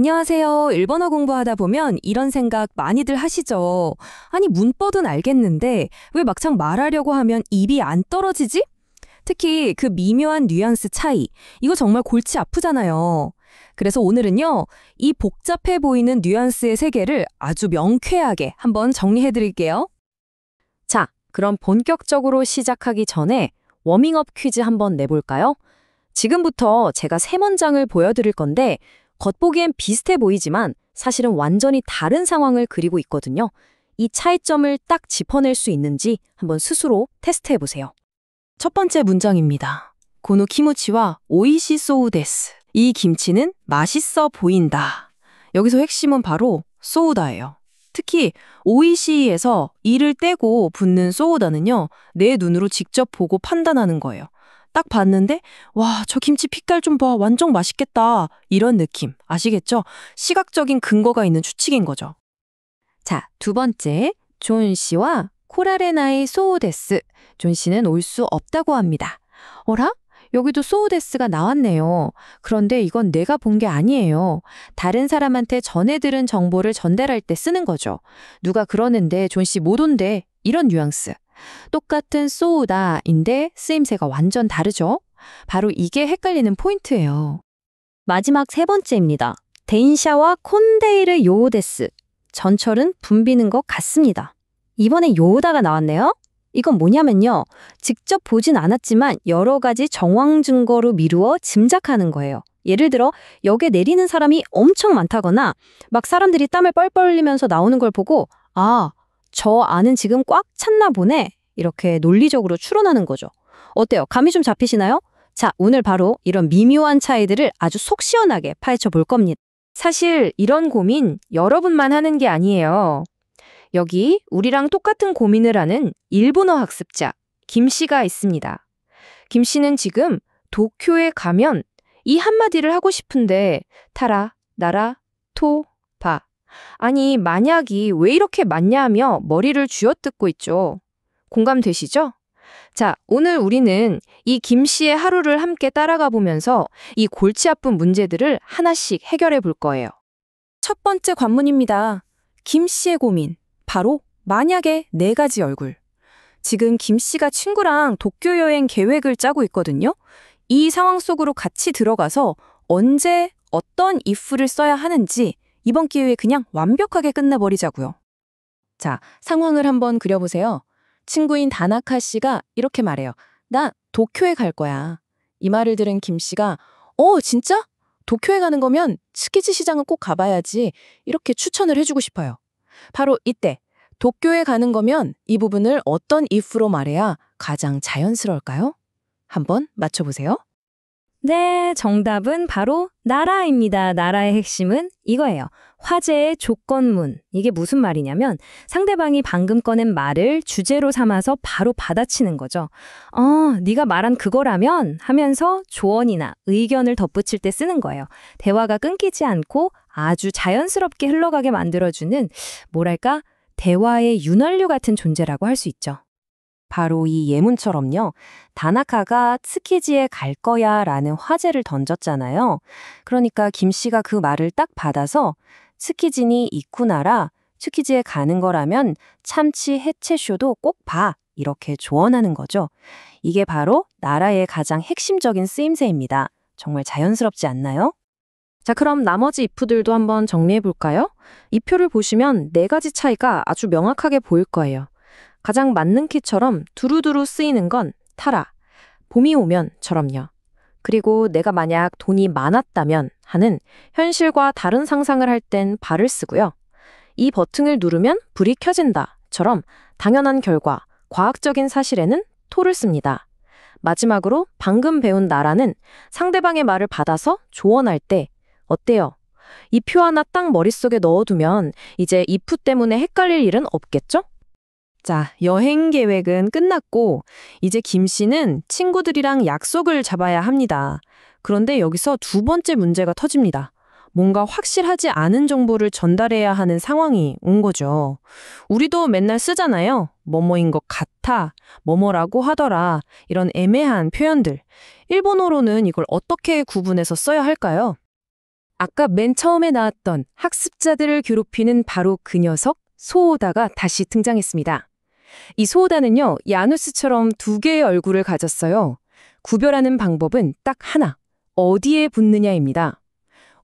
안녕하세요. 일본어 공부하다 보면 이런 생각 많이들 하시죠? 아니, 문법은 알겠는데 왜 막상 말하려고 하면 입이 안 떨어지지? 특히 그 미묘한 뉘앙스 차이, 이거 정말 골치 아프잖아요. 그래서 오늘은요, 이 복잡해 보이는 뉘앙스의 세계를 아주 명쾌하게 한번 정리해 드릴게요. 자, 그럼 본격적으로 시작하기 전에 워밍업 퀴즈 한번 내볼까요? 지금부터 제가 세 문장을 보여드릴 건데 겉보기엔 비슷해 보이지만 사실은 완전히 다른 상황을 그리고 있거든요. 이 차이점을 딱 짚어낼 수 있는지 한번 스스로 테스트해보세요. 첫 번째 문장입니다. 고노 키무치와 오이시 소우 데스. 이 김치는 맛있어 보인다. 여기서 핵심은 바로 소우다예요. 특히 오이시에서 이를 떼고 붙는 소우다는요, 내 눈으로 직접 보고 판단하는 거예요. 딱 봤는데 와, 저 김치 빛깔 좀 봐. 완전 맛있겠다. 이런 느낌 아시겠죠? 시각적인 근거가 있는 추측인 거죠. 자, 두 번째, 존 씨와 코라레나의 소우데스. 존 씨는 올 수 없다고 합니다. 어라? 여기도 소우데스가 나왔네요. 그런데 이건 내가 본 게 아니에요. 다른 사람한테 전해 들은 정보를 전달할 때 쓰는 거죠. 누가 그러는데 존 씨 못 온대. 이런 뉘앙스. 똑같은 소우다인데 쓰임새가 완전 다르죠? 바로 이게 헷갈리는 포인트예요. 마지막 세 번째입니다. 덴샤와 콘데이르 요오데스. 전철은 붐비는 것 같습니다. 이번에 요오다가 나왔네요. 이건 뭐냐면요. 직접 보진 않았지만 여러 가지 정황 증거로 미루어 짐작하는 거예요. 예를 들어 역에 내리는 사람이 엄청 많다거나 막 사람들이 땀을 뻘뻘 흘리면서 나오는 걸 보고 아, 저 안은 지금 꽉 찼나 보네. 이렇게 논리적으로 추론하는 거죠. 어때요? 감이 좀 잡히시나요? 자, 오늘 바로 이런 미묘한 차이들을 아주 속 시원하게 파헤쳐 볼 겁니다. 사실 이런 고민 여러분만 하는 게 아니에요. 여기 우리랑 똑같은 고민을 하는 일본어 학습자 김 씨가 있습니다. 김 씨는 지금 도쿄에 가면 이 한마디를 하고 싶은데 타라, 나라, 토, 바. 아니, 만약이 왜 이렇게 많냐 하며 머리를 쥐어뜯고 있죠. 공감되시죠? 자, 오늘 우리는 이 김 씨의 하루를 함께 따라가 보면서 이 골치 아픈 문제들을 하나씩 해결해 볼 거예요. 첫 번째 관문입니다. 김 씨의 고민. 바로 만약의 네 가지 얼굴. 지금 김 씨가 친구랑 도쿄 여행 계획을 짜고 있거든요. 이 상황 속으로 같이 들어가서 언제 어떤 if를 써야 하는지 이번 기회에 그냥 완벽하게 끝내버리자고요. 자, 상황을 한번 그려보세요. 친구인 다나카 씨가 이렇게 말해요. 나 도쿄에 갈 거야. 이 말을 들은 김 씨가 진짜? 도쿄에 가는 거면 스키즈 시장은 꼭 가봐야지. 이렇게 추천을 해주고 싶어요. 바로 이때 도쿄에 가는 거면 이 부분을 어떤 if로 말해야 가장 자연스러울까요? 한번 맞춰보세요. 네, 정답은 바로 나라입니다. 나라의 핵심은 이거예요. 화제의 조건문. 이게 무슨 말이냐면 상대방이 방금 꺼낸 말을 주제로 삼아서 바로 받아치는 거죠. 네가 말한 그거라면 하면서 조언이나 의견을 덧붙일 때 쓰는 거예요. 대화가 끊기지 않고 아주 자연스럽게 흘러가게 만들어주는 뭐랄까 대화의 윤활유 같은 존재라고 할 수 있죠. 바로 이 예문처럼요. 다나카가 스키지에 갈 거야 라는 화제를 던졌잖아요. 그러니까 김 씨가 그 말을 딱 받아서 스키지니 이쿠나라 스키지에 가는 거라면 참치 해체쇼도 꼭 봐. 이렇게 조언하는 거죠. 이게 바로 나라의 가장 핵심적인 쓰임새입니다. 정말 자연스럽지 않나요? 자, 그럼 나머지 if들도 한번 정리해 볼까요? 이 표를 보시면 네 가지 차이가 아주 명확하게 보일 거예요. 가장 맞는 키처럼 두루두루 쓰이는 건 타라, 봄이 오면처럼요. 그리고 내가 만약 돈이 많았다면 하는 현실과 다른 상상을 할 땐 발을 쓰고요. 이 버튼을 누르면 불이 켜진다처럼 당연한 결과, 과학적인 사실에는 토를 씁니다. 마지막으로 방금 배운 나라는 상대방의 말을 받아서 조언할 때 어때요? 이 표 하나 딱 머릿속에 넣어두면 이제 if 때문에 헷갈릴 일은 없겠죠? 자, 여행 계획은 끝났고 이제 김 씨는 친구들이랑 약속을 잡아야 합니다. 그런데 여기서 두 번째 문제가 터집니다. 뭔가 확실하지 않은 정보를 전달해야 하는 상황이 온 거죠. 우리도 맨날 쓰잖아요. 뭐뭐인 것 같아, 뭐뭐라고 하더라, 이런 애매한 표현들. 일본어로는 이걸 어떻게 구분해서 써야 할까요? 아까 맨 처음에 나왔던 학습자들을 괴롭히는 바로 그 녀석 소오다가 다시 등장했습니다. 이 소오다는요, 야누스처럼 두 개의 얼굴을 가졌어요. 구별하는 방법은 딱 하나, 어디에 붙느냐입니다.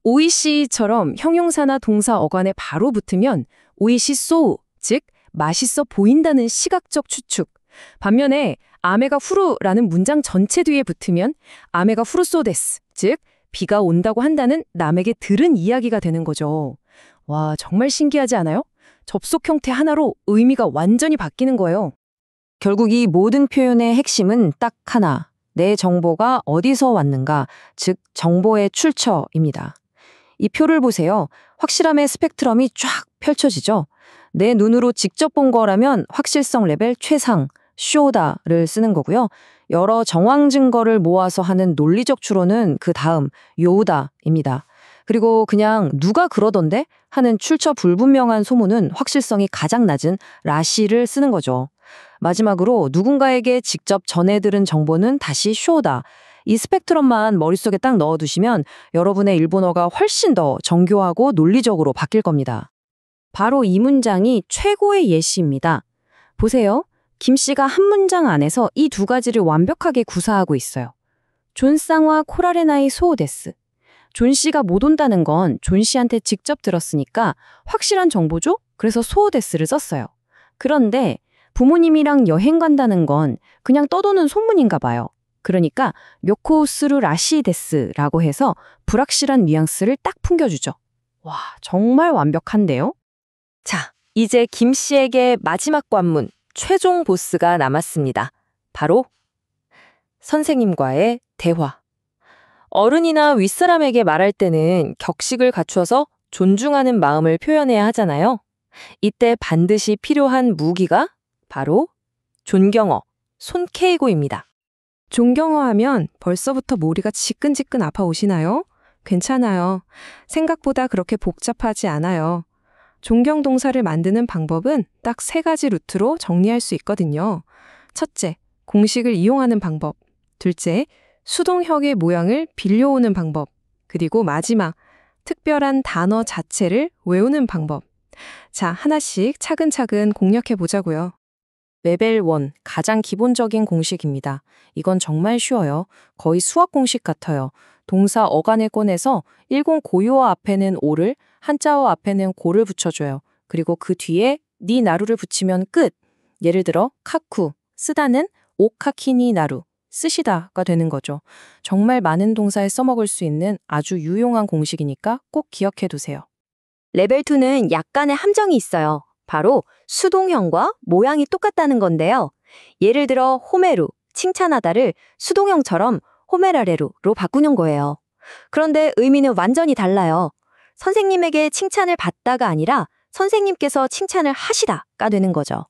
오이시처럼 형용사나 동사 어간에 바로 붙으면 오이시 소우, 즉 맛있어 보인다는 시각적 추측. 반면에 아메가 후루라는 문장 전체 뒤에 붙으면 아메가 후루소 데스, 즉 비가 온다고 한다는 남에게 들은 이야기가 되는 거죠. 와, 정말 신기하지 않아요? 접속 형태 하나로 의미가 완전히 바뀌는 거예요. 결국 이 모든 표현의 핵심은 딱 하나. 내 정보가 어디서 왔는가, 즉 정보의 출처입니다. 이 표를 보세요. 확실함의 스펙트럼이 쫙 펼쳐지죠. 내 눈으로 직접 본 거라면 확실성 레벨 최상, 쇼다를 쓰는 거고요. 여러 정황 증거를 모아서 하는 논리적 추론은 그 다음, 요다입니다. 그리고 그냥 누가 그러던데 하는 출처 불분명한 소문은 확실성이 가장 낮은 라시를 쓰는 거죠. 마지막으로 누군가에게 직접 전해 들은 정보는 다시 쇼다. 이 스펙트럼만 머릿속에 딱 넣어두시면 여러분의 일본어가 훨씬 더 정교하고 논리적으로 바뀔 겁니다. 바로 이 문장이 최고의 예시입니다. 보세요. 김 씨가 한 문장 안에서 이 두 가지를 완벽하게 구사하고 있어요. 존상와 코라레나이 소오데스. 존 씨가 못 온다는 건 존 씨한테 직접 들었으니까 확실한 정보죠? 그래서 소오데스를 썼어요. 그런데 부모님이랑 여행 간다는 건 그냥 떠도는 소문인가 봐요. 그러니까 묘코우스루 라시데스라고 해서 불확실한 뉘앙스를 딱 풍겨주죠. 와, 정말 완벽한데요? 자, 이제 김 씨에게 마지막 관문, 최종 보스가 남았습니다. 바로 선생님과의 대화. 어른이나 윗사람에게 말할 때는 격식을 갖추어서 존중하는 마음을 표현해야 하잖아요. 이때 반드시 필요한 무기가 바로 존경어, 손케이고입니다. 존경어 하면 벌써부터 머리가 지끈지끈 아파오시나요? 괜찮아요. 생각보다 그렇게 복잡하지 않아요. 존경 동사를 만드는 방법은 딱 3가지 루트로 정리할 수 있거든요. 첫째, 공식을 이용하는 방법. 둘째, 수동형의 모양을 빌려오는 방법. 그리고 마지막, 특별한 단어 자체를 외우는 방법. 자, 하나씩 차근차근 공략해 보자고요. 레벨 1, 가장 기본적인 공식입니다. 이건 정말 쉬워요. 거의 수학 공식 같아요. 동사 어간을 꺼내서 일본 고유어 앞에는 오를, 한자어 앞에는 고를 붙여줘요. 그리고 그 뒤에 니 나루를 붙이면 끝. 예를 들어 카쿠, 쓰다는 오카키니 나루, 쓰시다가 되는 거죠. 정말 많은 동사에 써먹을 수 있는 아주 유용한 공식이니까 꼭 기억해 두세요. 레벨 2는 약간의 함정이 있어요. 바로 수동형과 모양이 똑같다는 건데요. 예를 들어 호메루, 칭찬하다를 수동형처럼 호메라레루로 바꾸는 거예요. 그런데 의미는 완전히 달라요. 선생님에게 칭찬을 받다가 아니라 선생님께서 칭찬을 하시다가 되는 거죠.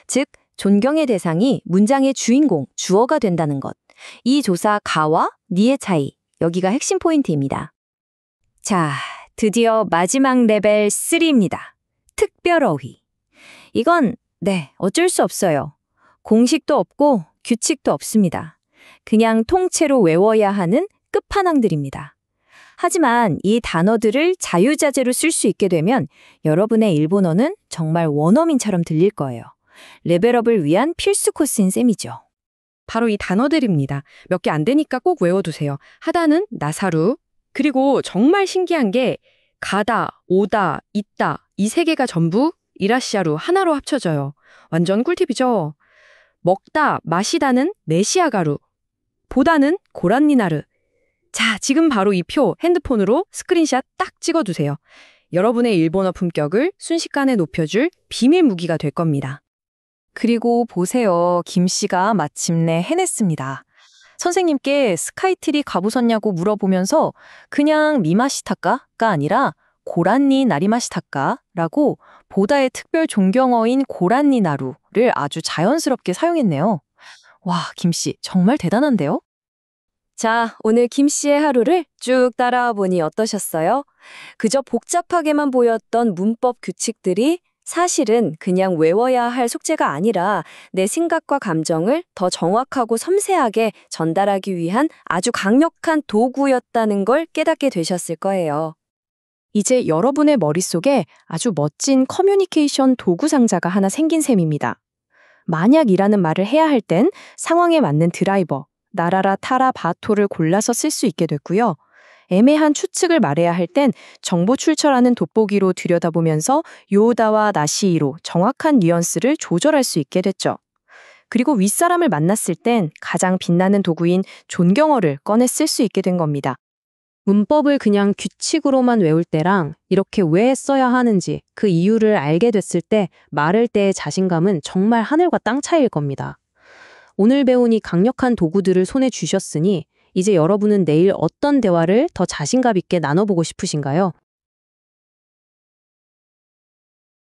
즉, 존경의 대상이 문장의 주인공, 주어가 된다는 것. 이 조사 가와 니의 차이, 여기가 핵심 포인트입니다. 자, 드디어 마지막 레벨 3입니다. 특별어휘. 이건 어쩔 수 없어요. 공식도 없고 규칙도 없습니다. 그냥 통째로 외워야 하는 끝판왕들입니다. 하지만 이 단어들을 자유자재로 쓸 수 있게 되면 여러분의 일본어는 정말 원어민처럼 들릴 거예요. 레벨업을 위한 필수 코스인 셈이죠. 바로 이 단어들입니다. 몇 개 안 되니까 꼭 외워두세요. 하다는 나사루, 그리고 정말 신기한 게 가다, 오다, 있다, 이 3개가 전부 이라시아루 하나로 합쳐져요. 완전 꿀팁이죠. 먹다, 마시다는 네시아가루, 보다는 고란니나르. 자, 지금 바로 이 표 핸드폰으로 스크린샷 딱 찍어두세요. 여러분의 일본어 품격을 순식간에 높여줄 비밀 무기가 될 겁니다. 그리고 보세요. 김 씨가 마침내 해냈습니다. 선생님께 스카이트리 가보셨냐고 물어보면서 그냥 미마시타까가 아니라 고란니 나리마시타까라고 보다의 특별 존경어인 고란니 나루를 아주 자연스럽게 사용했네요. 와, 김 씨 정말 대단한데요? 자, 오늘 김 씨의 하루를 쭉 따라와 보니 어떠셨어요? 그저 복잡하게만 보였던 문법 규칙들이 사실은 그냥 외워야 할 숙제가 아니라 내 생각과 감정을 더 정확하고 섬세하게 전달하기 위한 아주 강력한 도구였다는 걸 깨닫게 되셨을 거예요. 이제 여러분의 머릿속에 아주 멋진 커뮤니케이션 도구 상자가 하나 생긴 셈입니다. 만약이라는 말을 해야 할 땐 상황에 맞는 드라이버, 나라라 타라 바토를 골라서 쓸 수 있게 됐고요. 애매한 추측을 말해야 할 땐 정보 출처라는 돋보기로 들여다보면서 요다와 나시이로 정확한 뉘앙스를 조절할 수 있게 됐죠. 그리고 윗사람을 만났을 땐 가장 빛나는 도구인 존경어를 꺼내 쓸 수 있게 된 겁니다. 문법을 그냥 규칙으로만 외울 때랑 이렇게 왜 써야 하는지 그 이유를 알게 됐을 때 말할 때의 자신감은 정말 하늘과 땅 차이일 겁니다. 오늘 배운 이 강력한 도구들을 손에 쥐셨으니 이제 여러분은 내일 어떤 대화를 더 자신감 있게 나눠보고 싶으신가요?